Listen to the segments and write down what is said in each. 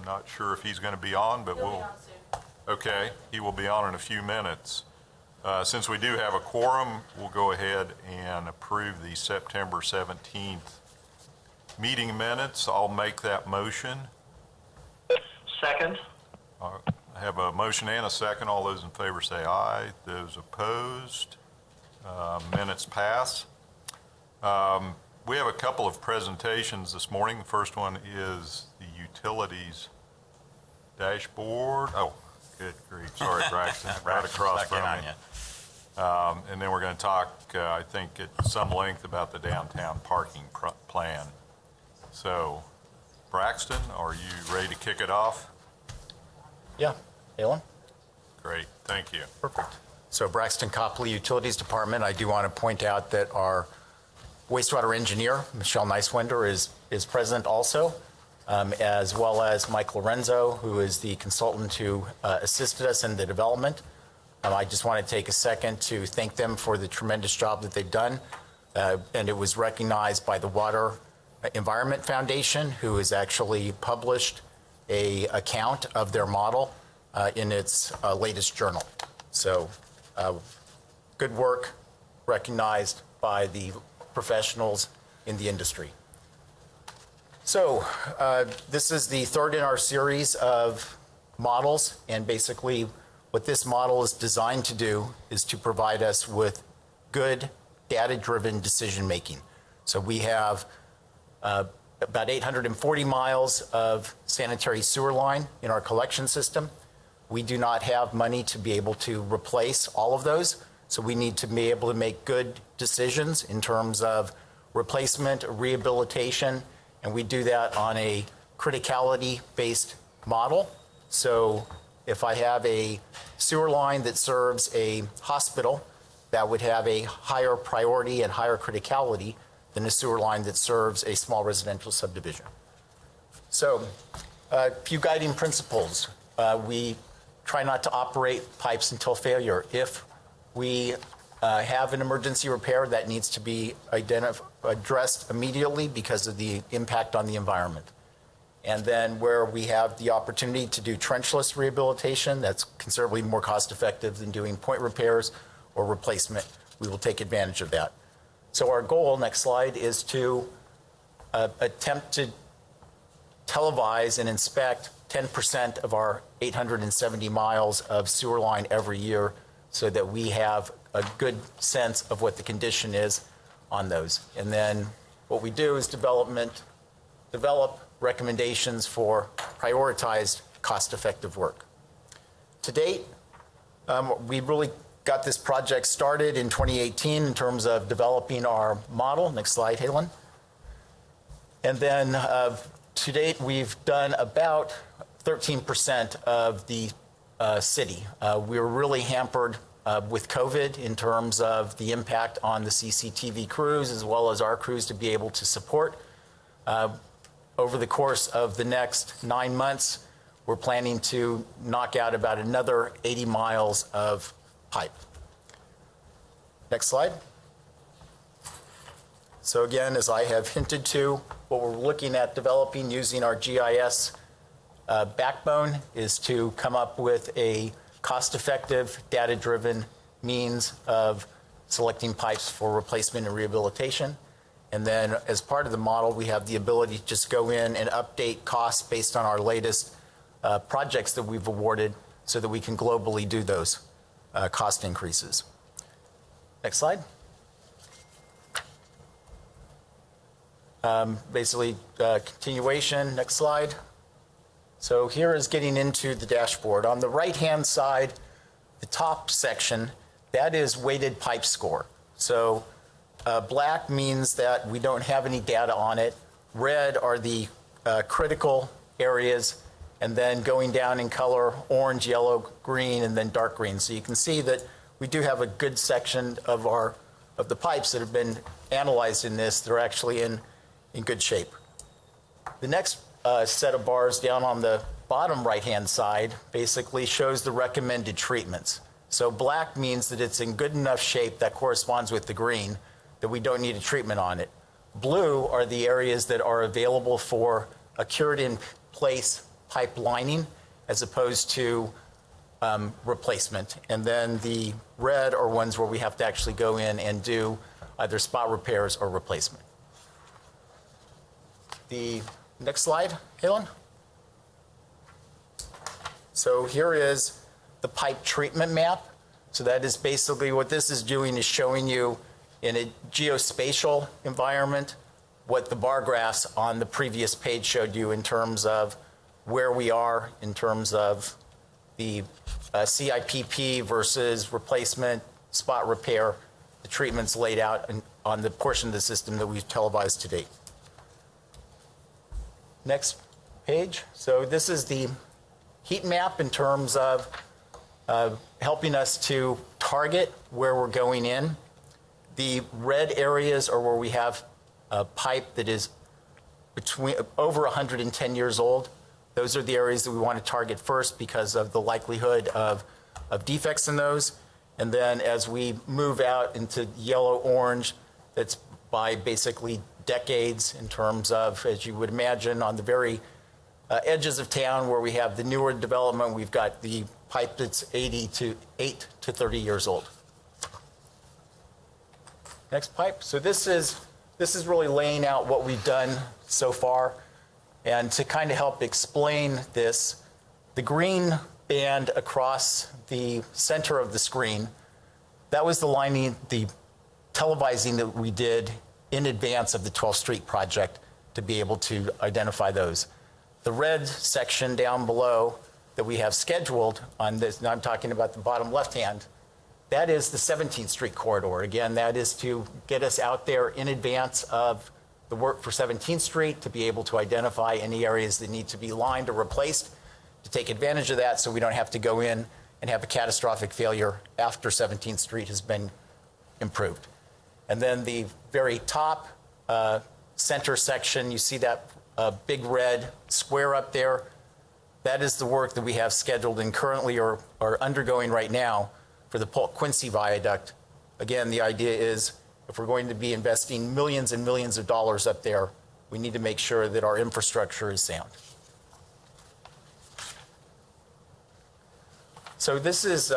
I'm not sure if he's going to be on, but we'll... Okay, he will be on in a few minutes. Since we do have a quorum, we'll go ahead and approve the September 17th meeting minutes. I'll make that motion. Second. I have a motion and a second. All those in favor say aye. Those opposed, minutes pass. We have a couple of presentations this morning. The first one is the utilities dashboard. Oh, good grief. Sorry, Braxton. Right across from me. And then we're going to talk, I think, at some length about the downtown parking plan. So, Braxton, are you ready to kick it off? Yeah, Alan? Great, thank you. Perfect. So Braxton Copley, Utilities Department. I do want to point out that our wastewater engineer, Michelle Nicewinder, is present also, as well as Mike Lorenzo, who is the consultant who assisted us in the development. I just want to take a second to thank them for the tremendous job that they've done. And it was recognized by the Water Environment Foundation, who has actually published an account of their model in its latest journal. So good work, recognized by the professionals in the industry. So this is the third in our series of models, and basically what this model is designed to do is to provide us with good data-driven decision-making. So we have about 840 miles of sanitary sewer line in our collection system. We do not have money to be able to replace all of those, so we need to be able to make good decisions in terms of replacement, rehabilitation, and we do that on a criticality-based model. So if I have a sewer line that serves a hospital, that would have a higher priority and higher criticality than a sewer line that serves a small residential subdivision. So a few guiding principles. We try not to operate pipes until failure. If we have an emergency repair, that needs to be addressed immediately because of the impact on the environment. And then where we have the opportunity to do trenchless rehabilitation, that's considerably more cost effective than doing point repairs or replacement, we will take advantage of that. So our goal, next slide, is to attempt to televise and inspect 10% of our 870 miles of sewer line every year so that we have a good sense of what the condition is on those. And then what we do is develop recommendations for prioritized cost-effective work. To date, we really got this project started in 2018 in terms of developing our model. Next slide, Halen. And then to date, we've done about 13% of the city. We were really hampered with COVID in terms of the impact on the CCTV crews as well as our crews to be able to support. Over the course of the next 9 months, we're planning to knock out about another 80 miles of pipe. Next slide. So again, as I have hinted to, what we're looking at developing using our GIS backbone is to come up with a cost-effective, data-driven means of selecting pipes for replacement and rehabilitation. And then as part of the model, we have the ability to just go in and update costs based on our latest projects that we've awarded so that we can globally do those cost increases. Next slide. Basically, continuation. Next slide. So here is getting into the dashboard. On the right-hand side, the top section, that is weighted pipe score. So black means that we don't have any data on it. Red are the critical areas, and then going down in color, orange, yellow, green, and then dark green. So you can see that we do have a good section of the pipes that have been analyzed in this. They're actually in good shape. The next set of bars down on the bottom right-hand side basically shows the recommended treatments. So black means that it's in good enough shape that corresponds with the green, that we don't need a treatment on it. Blue are the areas that are available for a cured-in-place pipe lining as opposed to replacement. And then the red are ones where we have to actually go in and do either spot repairs or replacement. The next slide, Helen. So here is the pipe treatment map. So that is basically what this is doing, is showing you in a geospatial environment what the bar graphs on the previous page showed you in terms of where we are in terms of the CIPP versus replacement, spot repair, the treatments laid out on the portion of the system that we've televised to date. Next page. So this is the heat map in terms of helping us to target where we're going in. The red areas are where we have a pipe that is over 110 years old. Those are the areas that we want to target first because of the likelihood of defects in those. And then as we move out into yellow-orange, that's by basically decades in terms of, as you would imagine, on the very edges of town where we have the newer development, we've got the pipe that's 8 to 30 years old. Next pipe. So this is really laying out what we've done so far. And to kind of help explain this, the green band across the center of the screen, that was the lining, the televising that we did in advance of the 12th Street project to be able to identify those. The red section down below that we have scheduled on this, now I'm talking about the bottom left hand, that is the 17th Street corridor. Again, that is to get us out there in advance of the work for 17th Street to be able to identify any areas that need to be lined or replaced, to take advantage of that so we don't have to go in and have a catastrophic failure after 17th Street has been improved. And then the very top center section, you see that big red square up there. That is the work that we have scheduled and currently are undergoing right now for the Quincy Viaduct. Again, the idea is if we're going to be investing millions and millions of dollars up there, we need to make sure that our infrastructure is sound. So this is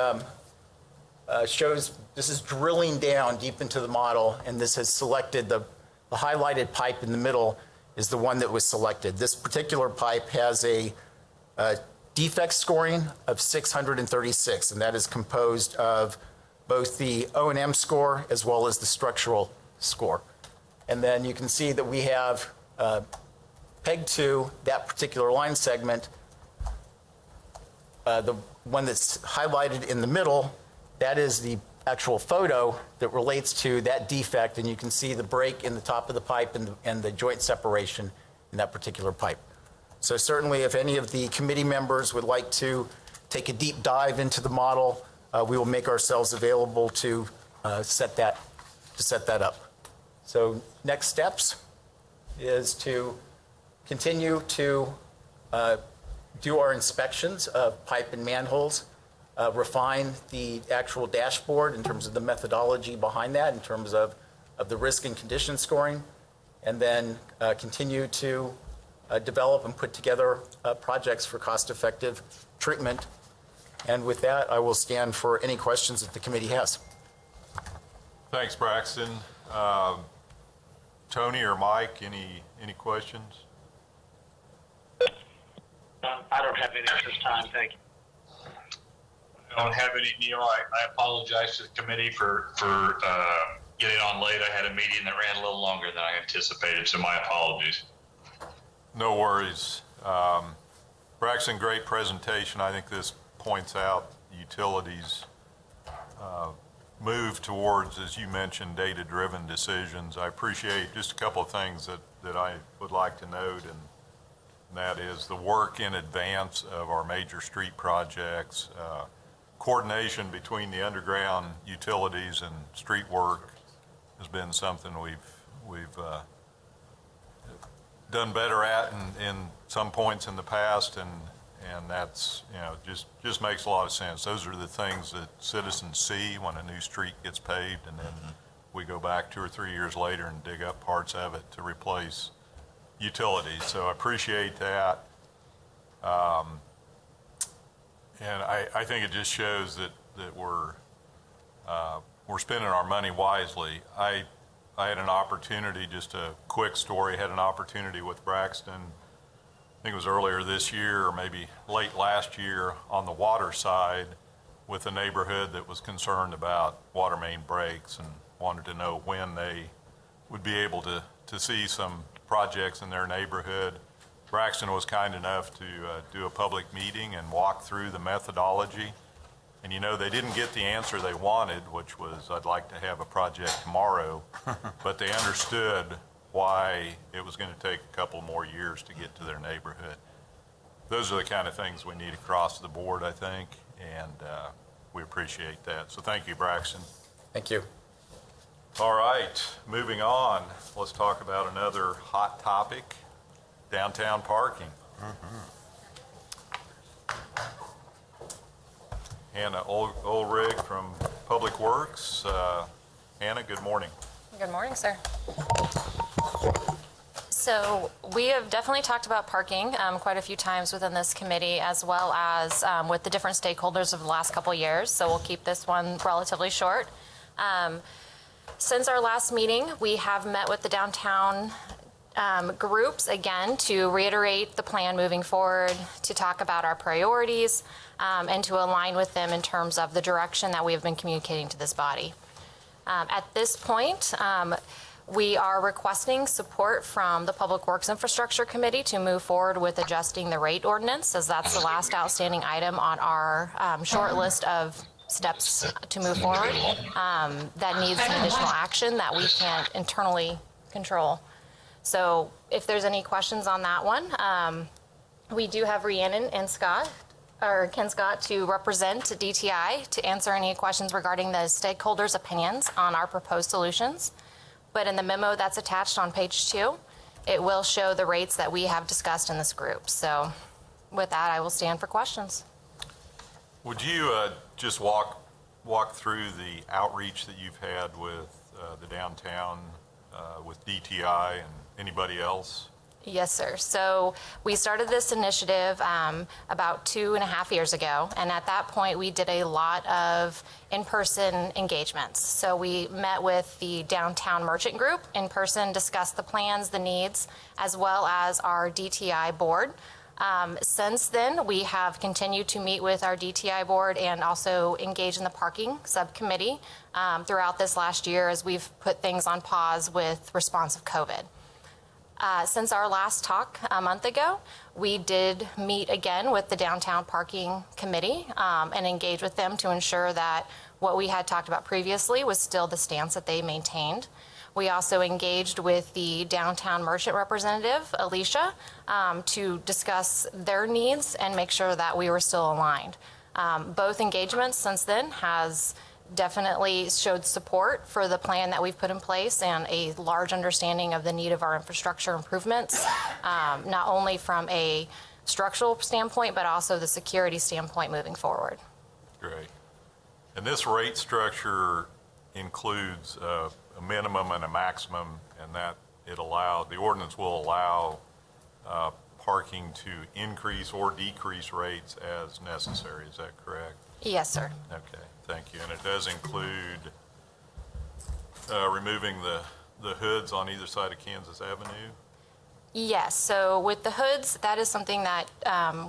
this is drilling down deep into the model, and this has selected the highlighted pipe in the middle is the one that was selected. This particular pipe has a defect scoring of 636, and that is composed of both the O&M score as well as the structural score. And then you can see that we have pegged to that particular line segment, the one that's highlighted in the middle, that is the actual photo that relates to that defect, and you can see the break in the top of the pipe and the joint separation in that particular pipe. So certainly if any of the committee members would like to take a deep dive into the model, we will make ourselves available to set that up. So next steps is to continue to do our inspections of pipe and manholes, refine the actual dashboard in terms of the methodology behind that, in terms of the risk and condition scoring, and then continue to develop and put together projects for cost-effective treatment. And with that, I will stand for any questions that the committee has. Thanks, Braxton. Tony or Mike, any questions? I don't have any at this time, thank you. I don't have any, Neil. I apologize to the committee for getting on late. I had a meeting that ran a little longer than I anticipated, so my apologies. No worries. Braxton, great presentation. I think this points out utilities move towards, as you mentioned, data-driven decisions. I appreciate just a couple of things that I would like to note, and that is the work in advance of our major street projects. Coordination between the underground utilities and street work has been something we've done better at in some points in the past, and that's, just makes a lot of sense. Those are the things that citizens see when a new street gets paved, and then we go back 2 or 3 years later and dig up parts of it to replace utilities. So I appreciate that. I think it just shows that we're spending our money wisely. I had an opportunity, just a quick story, had an opportunity with Braxton, I think it was earlier this year or maybe late last year, on the water side with a neighborhood that was concerned about water main breaks and wanted to know when they would be able to see some projects in their neighborhood. Braxton was kind enough to do a public meeting and walk through the methodology. And you know, they didn't get the answer they wanted, which was, I'd like to have a project tomorrow, but they understood why it was going to take a couple more years to get to their neighborhood. Those are the kind of things we need across the board, I think, and we appreciate that. So thank you, Braxton. Thank you. All right, moving on, let's talk about another hot topic, downtown parking. Hannah Ulrich from Public Works. Hannah, good morning. Good morning, sir. So we have definitely talked about parking quite a few times within this committee, as well as with the different stakeholders of the last couple years. So we'll keep this one relatively short. Since our last meeting, we have met with the downtown groups again to reiterate the plan moving forward, to talk about our priorities, and to align with them in terms of the direction that we have been communicating to this body. At this point, we are requesting support from the Public Works Infrastructure Committee to move forward with adjusting the rate ordinance, as that's the last outstanding item on our short list of steps to move forward that needs some additional action that we can't internally control. So if there's any questions on that one, we do have Rhiannon and Ken Scott to represent DTI to answer any questions regarding the stakeholders' opinions on our proposed solutions. But in the memo that's attached on page 2, it will show the rates that we have discussed in this group. So with that, I will stand for questions. Would you just walk through the outreach that you've had with the downtown, with DTI and anybody else? Yes, sir. So we started this initiative about 2.5 years ago, and at that point we did a lot of in-person engagements. So we met with the downtown merchant group in person, discussed the plans, the needs, as well as our DTI board. Since then, we have continued to meet with our DTI board and also engage in the parking subcommittee throughout this last year as we've put things on pause with response of COVID. Since our last talk a month ago, we did meet again with the Downtown Parking Committee and engage with them to ensure that what we had talked about previously was still the stance that they maintained. We also engaged with the downtown merchant representative, Alicia, to discuss their needs and make sure that we were still aligned. Both engagements since then has definitely showed support for the plan that we've put in place and a large understanding of the need of our infrastructure improvements, not only from a structural standpoint, but also the security standpoint moving forward. Great. And this rate structure includes a minimum and a maximum, and that the ordinance will allow parking to increase or decrease rates as necessary. Is that correct? Yes, sir. Okay, thank you. And it does include removing the hoods on either side of Kansas Avenue? Yes, so with the hoods, that is something that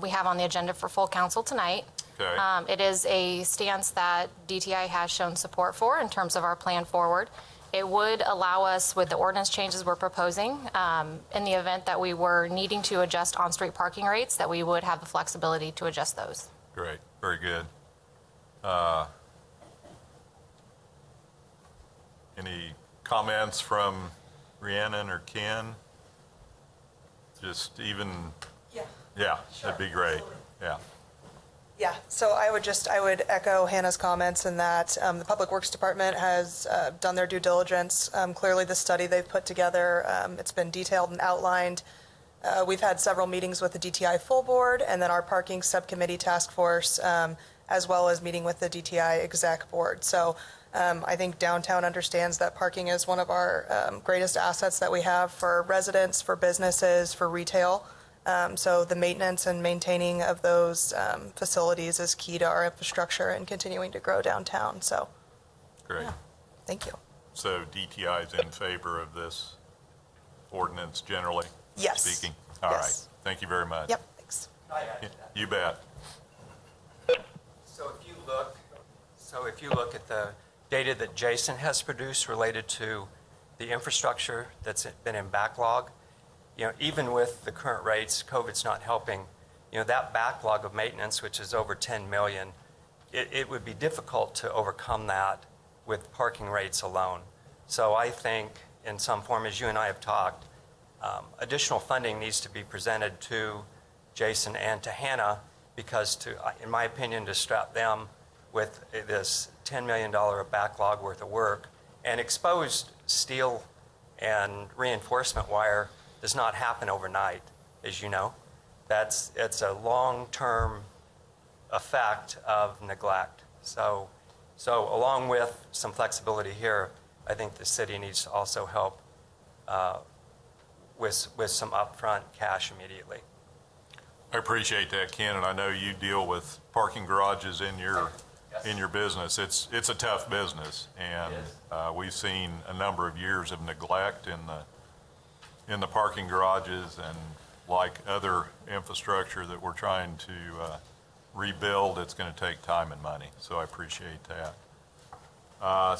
we have on the agenda for full council tonight. Okay. It is a stance that DTI has shown support for in terms of our plan forward. It would allow us, with the ordinance changes we're proposing, in the event that we were needing to adjust on-street parking rates, that we would have the flexibility to adjust those. Great, very good. Any comments from Rhiannon or Ken? Just even, yeah, that'd be great, yeah. Yeah, so I would echo Hannah's comments in that the Public Works Department has done their due diligence. Clearly, the study they've put together, it's been detailed and outlined. We've had several meetings with the DTI full board and then our parking subcommittee task force, as well as meeting with the DTI exec board. So I think downtown understands that parking is one of our greatest assets that we have for residents, for businesses, for retail. So the maintenance and maintaining of those facilities is key to our infrastructure and continuing to grow downtown. So, Great. thank you. So DTI is in favor of this ordinance generally? Yes. Speaking? All right. Yes. Thank you very much. Yep, thanks. You bet. So if you look at the data that Jason has produced related to the infrastructure that's been in backlog, even with the current rates, COVID's not helping. That backlog of maintenance, which is over 10 million, it would be difficult to overcome that with parking rates alone. So I think in some form, as you and I have talked, additional funding needs to be presented to Jason and to Hannah, because in my opinion, to strap them with this $10 million backlog worth of work, and exposed steel and reinforcement wire does not happen overnight, as you know. It's a long-term effect of neglect. So along with some flexibility here, I think the city needs to also help with some upfront cash immediately. I appreciate that, Ken, and I know you deal with parking garages in your business. It's a tough business, and we've seen a number of years of neglect in the parking garages, and like other infrastructure that we're trying to rebuild, it's going to take time and money. So I appreciate that.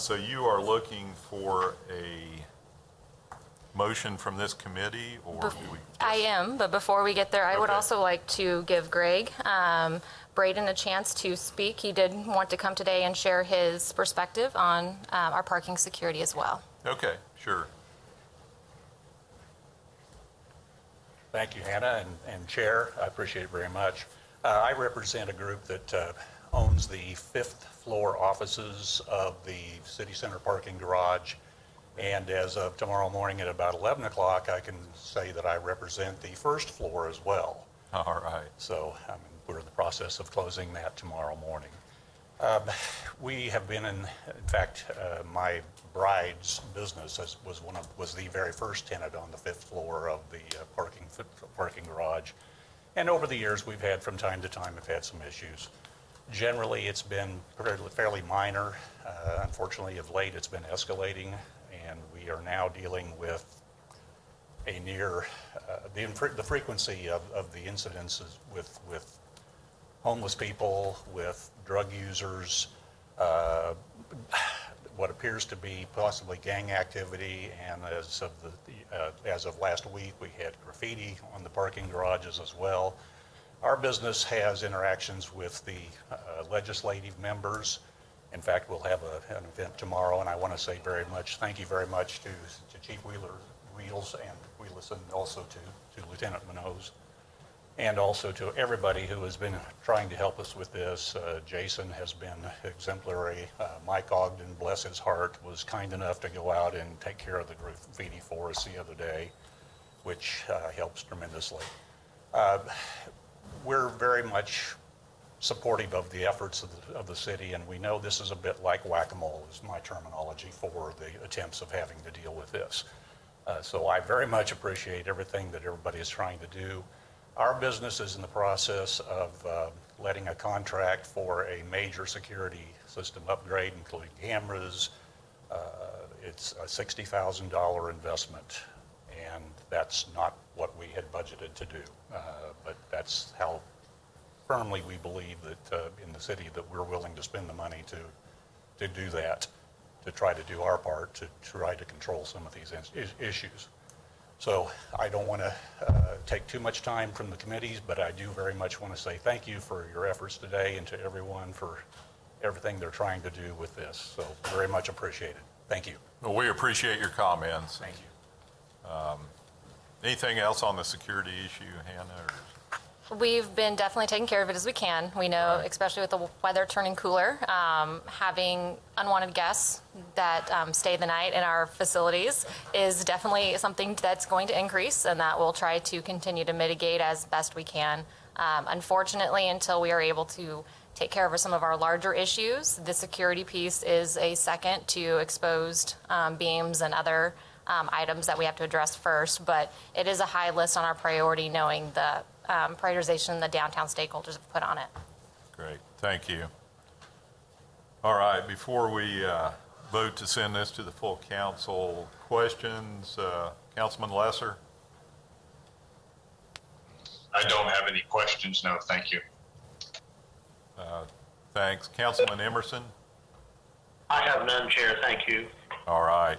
So you are looking for a motion from this committee, or do we? I am, but before we get there, I would Okay. also like to give Greg Braden a chance to speak. He did want to come today and share his perspective on our parking security as well. Okay, sure. Thank you, Hannah and Chair. I appreciate it very much. I represent a group that owns the fifth floor offices of the City Center parking garage. And as of tomorrow morning at about 11 o'clock, I can say that I represent the first floor as well. All right. So we're in the process of closing that tomorrow morning. We have been in fact, my bride's business was the very first tenant on the fifth floor of the parking garage. And over the years, we've had, from time to time, some issues. Generally, it's been fairly minor. Unfortunately, of late, it's been escalating, and we are now dealing with a near, the frequency of the incidences with homeless people, with drug users, what appears to be possibly gang activity, and as of last week, we had graffiti on the parking garages as well. Our business has interactions with the legislative members. In fact, we'll have an event tomorrow, and I want to say thank you very much to Chief Wheels, and also to Lieutenant Minoz, and also to everybody who has been trying to help us with this. Jason has been exemplary. Mike Ogden, bless his heart, was kind enough to go out and take care of the graffiti for us the other day, which helps tremendously. We're very much supportive of the efforts of the city, and we know this is a bit like whack-a-mole, is my terminology for the attempts of having to deal with this. So I very much appreciate everything that everybody is trying to do. Our business is in the process of letting a contract for a major security system upgrade, including cameras. It's a $60,000 investment, and that's not what we had budgeted to do. But that's how firmly we believe that in the city that we're willing to spend the money to do that, to try to do our part to try to control some of these issues. So I don't want to take too much time from the committees, but I do very much want to say thank you for your efforts today, and to everyone for everything they're trying to do with this. So very much appreciated. Thank you. Well, we appreciate your comments. Thank you. Anything else on the security issue, Hannah? We've been definitely taking care of it as we can. We know, Right. especially with the weather turning cooler, having unwanted guests that stay the night in our facilities is definitely something that's going to increase, and that we'll try to continue to mitigate as best we can. Unfortunately, until we are able to take care of some of our larger issues, the security piece is a second to exposed beams and other items that we have to address first, but it is a high list on our priority, knowing the prioritization the downtown stakeholders have put on it. Great, thank you. All right, before we vote to send this to the full council, questions? Councilman Lesser? I don't have any questions, no, thank you. Thanks. Councilman Emerson? I have none, Chair. Thank you. All right.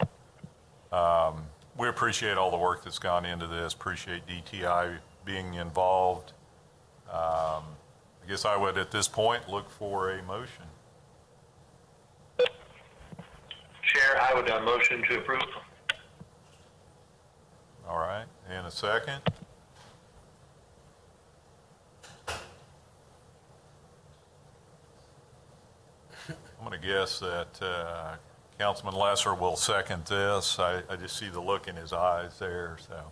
We appreciate all the work that's gone into this, appreciate DTI being involved. I guess I would, at this point, look for a motion. Chair, I would motion to approve. All right, and a second? I'm going to guess that Councilman Lesser will second this. I just see the look in his eyes there, so.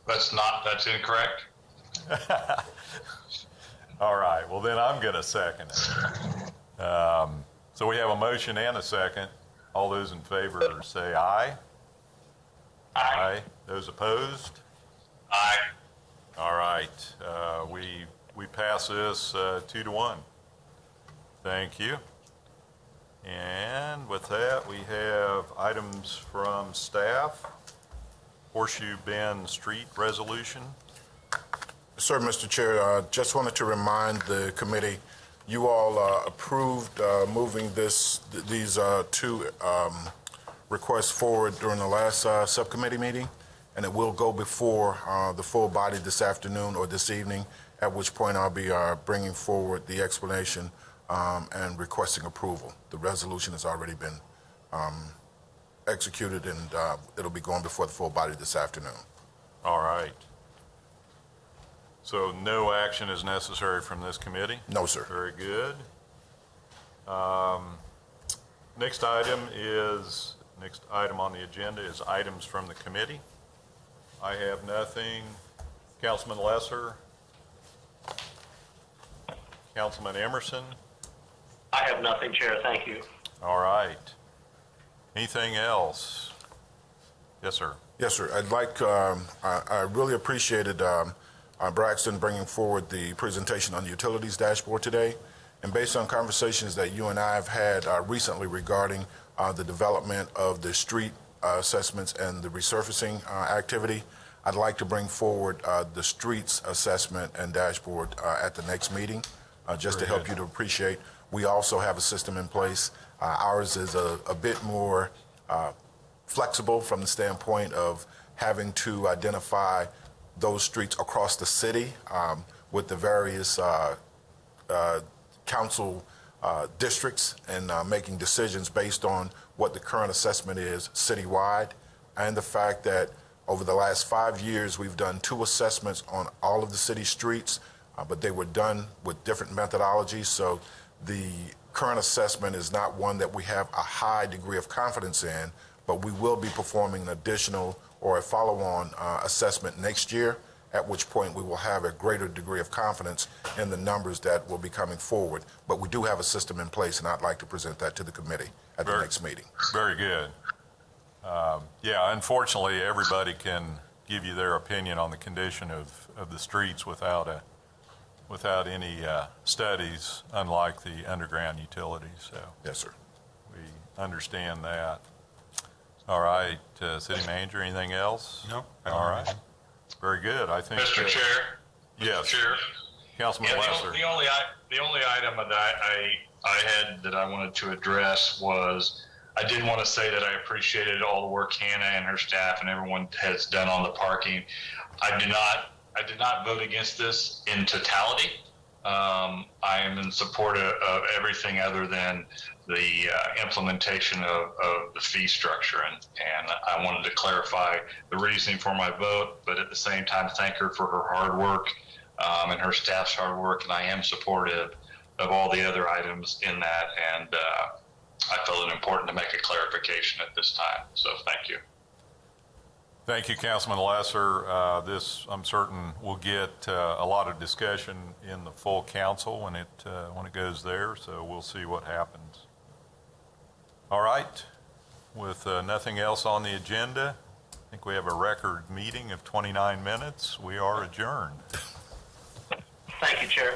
That's incorrect. All right, well then I'm going to second it. So we have a motion and a second. All those in favor say aye. Aye. Those opposed? Aye. All right, we pass this 2-1. Thank you. And with that, we have items from staff. Horseshoe Bend Street Resolution. Sir, Mr. Chair, just wanted to remind the committee, you all approved moving these two requests forward during the last subcommittee meeting, and it will go before the full body this afternoon or this evening, at which point I'll be bringing forward the explanation and requesting approval. The resolution has already been executed, and it'll be going before the full body this afternoon. All right. So no action is necessary from this committee? No, sir. Very good. Next item on the agenda is items from the committee. I have nothing. Councilman Lesser? Councilman Emerson? I have nothing, Chair. Thank you. All right. Anything else? Yes, sir. Yes, sir. I'd like, I really appreciated Braxton bringing forward the presentation on the utilities dashboard today. And based on conversations that you and I have had recently regarding the development of the street assessments and the resurfacing activity, I'd like to bring forward the streets assessment and dashboard at the next meeting, just to help you to appreciate. We also have a system in place. Ours is a bit more flexible from the standpoint of having to identify those streets across the city with the various council districts and making decisions based on what the current assessment is citywide, and the fact that over the last 5 years we've done 2 assessments on all of the city streets, but they were done with different methodologies. So the current assessment is not one that we have a high degree of confidence in, but we will be performing an additional or a follow-on assessment next year, at which point we will have a greater degree of confidence in the numbers that will be coming forward. But we do have a system in place, and I'd like to present that to the committee at the next meeting. Very good. Yeah, unfortunately, everybody can give you their opinion on the condition of the streets without any studies, unlike the underground utilities. So Yes, sir. we understand that. All right, City Manager, anything else? No. All right. Very good. I think. Mr. Chair? Yes. Mr. Chair? Councilman Yeah, Lesser. the only item that I had that I wanted to address was, I did want to say that I appreciated all the work Hannah and her staff and everyone has done on the parking. I did not vote against this in totality. I am in support of everything other than the implementation of the fee structure, and I wanted to clarify the reasoning for my vote, but at the same time thank her for her hard work and her staff's hard work, and I am supportive of all the other items in that, and I felt it important to make a clarification at this time, so thank you. Thank you, Councilman Lesser. This, I'm certain, will get a lot of discussion in the full council when it goes there, so we'll see what happens. All right. with nothing else on the agenda, I think we have a record meeting of 29 minutes. We are adjourned. Thank you, Chair.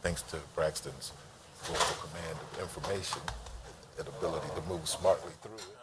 Thanks to Braxton's vocal command of information and ability to move smartly through it.